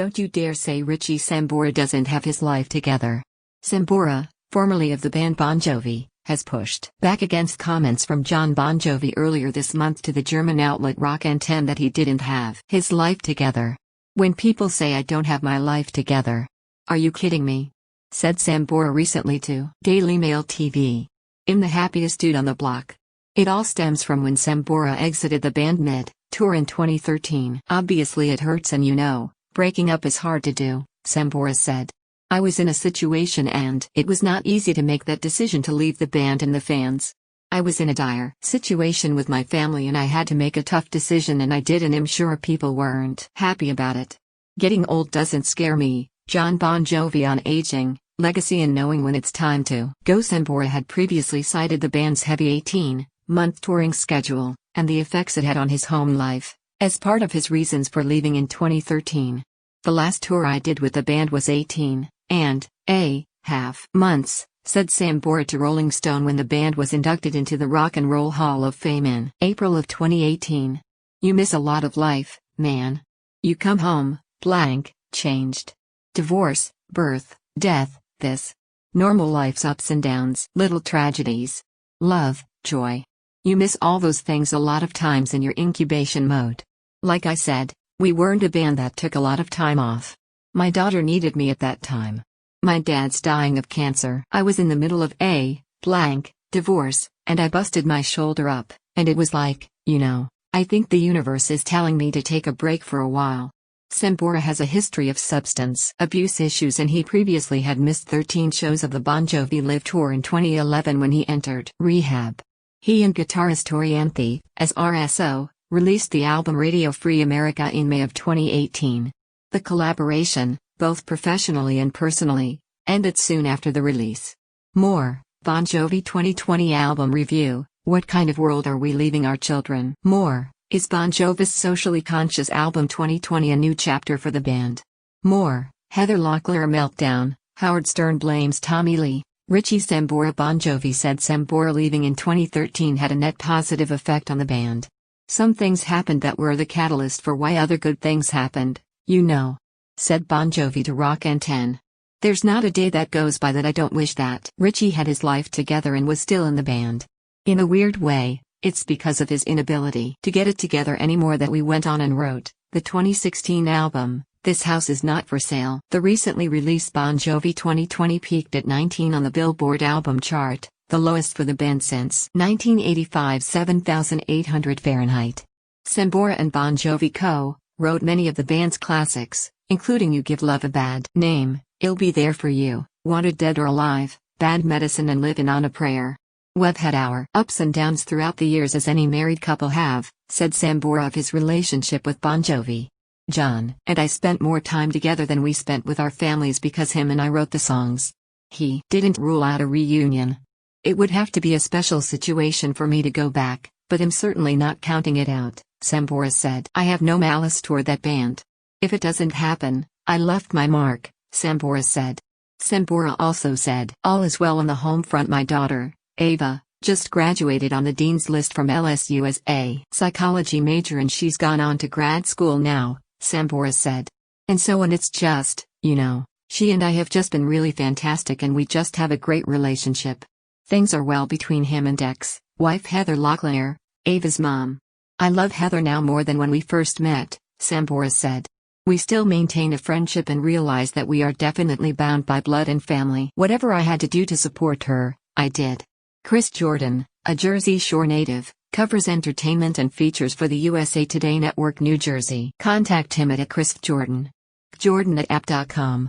Don't you dare say Richie Sambora doesn't have his life together. Sambora, formerly of the band Bon Jovi, has pushed back against comments from Jon Bon Jovi earlier this month to the German outlet Rock Anthem that he didn't have his life together. "When people say I don't have my life together. Are you kidding me?" said Sambora recently to Daily Mail TV. "I'm the happiest dude on the block. It all stems from when Sambora exited the band mid-tour in 2013. Obviously it hurts and breaking up is hard to do," Sambora said. "I was in a situation and it was not easy to make that decision to leave the band and the fans. I was in a dire situation with my family and I had to make a tough decision and I did, and I'm sure people weren't happy about it. Getting old doesn't scare me." Jon Bon Jovi on aging, legacy and knowing when it's time to go. Sambora had previously cited the band's heavy 18-month touring schedule and the effects it had on his home life as part of his reasons for leaving in 2013. "The last tour I did with the band was 18.5 months, said Sambora to Rolling Stone when the band was inducted into the Rock and Roll Hall of Fame in April of 2018. "You miss a lot of life, man. You come home, changed. Divorce, birth, death, this. Normal life's ups and downs, little tragedies. Love, joy. You miss all those things a lot of times in your incubation mode. Like I said, we weren't a band that took a lot of time off. My daughter needed me at that time. My dad's dying of cancer. I was in the middle of a divorce, and I busted my shoulder up, and it was like, I think the universe is telling me to take a break for a while." Sambora has a history of substance abuse issues and he previously had missed 13 shows of the Bon Jovi Live tour in 2011 when he entered rehab. He and guitarist Orianthi, as RSO, released the album Radio Free America in May of 2018. The collaboration, both professionally and personally, ended soon after the release. More, Bon Jovi 2020 album review. What kind of world are we leaving our children? More, is Bon Jovi's socially conscious album 2020 a new chapter for the band? More, Heather Locklear meltdown, Howard Stern blames Tommy Lee. Richie Sambora. Bon Jovi said Sambora leaving in 2013 had a net positive effect on the band. "Some things happened that were the catalyst for why other good things happened, said Bon Jovi to Rock Anthem. "There's not a day that goes by that I don't wish that Richie had his life together and was still in the band. In a weird way, it's because of his inability to get it together anymore that we went on and wrote the 2016 album, This House Is Not For Sale." The recently released Bon Jovi 2020 peaked at 19 on the Billboard album chart, the lowest for the band since 1985. 7,800 Fahrenheit. Sambora and Bon Jovi co-wrote many of the band's classics, including You Give Love a Bad Name, I'll Be There For You, Wanted Dead or Alive, Bad Medicine and Livin' on a Prayer. "We've had our ups and downs throughout the years as any married couple have," said Sambora of his relationship with Bon Jovi. "John and I spent more time together than we spent with our families because him and I wrote the songs. He didn't rule out a reunion. It would have to be a special situation for me to go back, but I'm certainly not counting it out," Sambora said. "I have no malice toward that band. If it doesn't happen, I left my mark," Sambora said. Sambora also said, "All is well on the home front. My daughter, Ava, just graduated on the dean's list from LSU as a psychology major and she's gone on to grad school now," Sambora said. "And so on, it's just, she and I have just been really fantastic and we just have a great relationship. Things are well between him and ex-wife Heather Locklear, Ava's mom. I love Heather now more than when we first met," Sambora said. "We still maintain a friendship and realize that we are definitely bound by blood and family. Whatever I had to do to support her, I did." Chris Jordan, a Jersey Shore native, covers entertainment and features for the USA Today Network New Jersey. Contact him at @ChrisJordan. Jordan@app.com.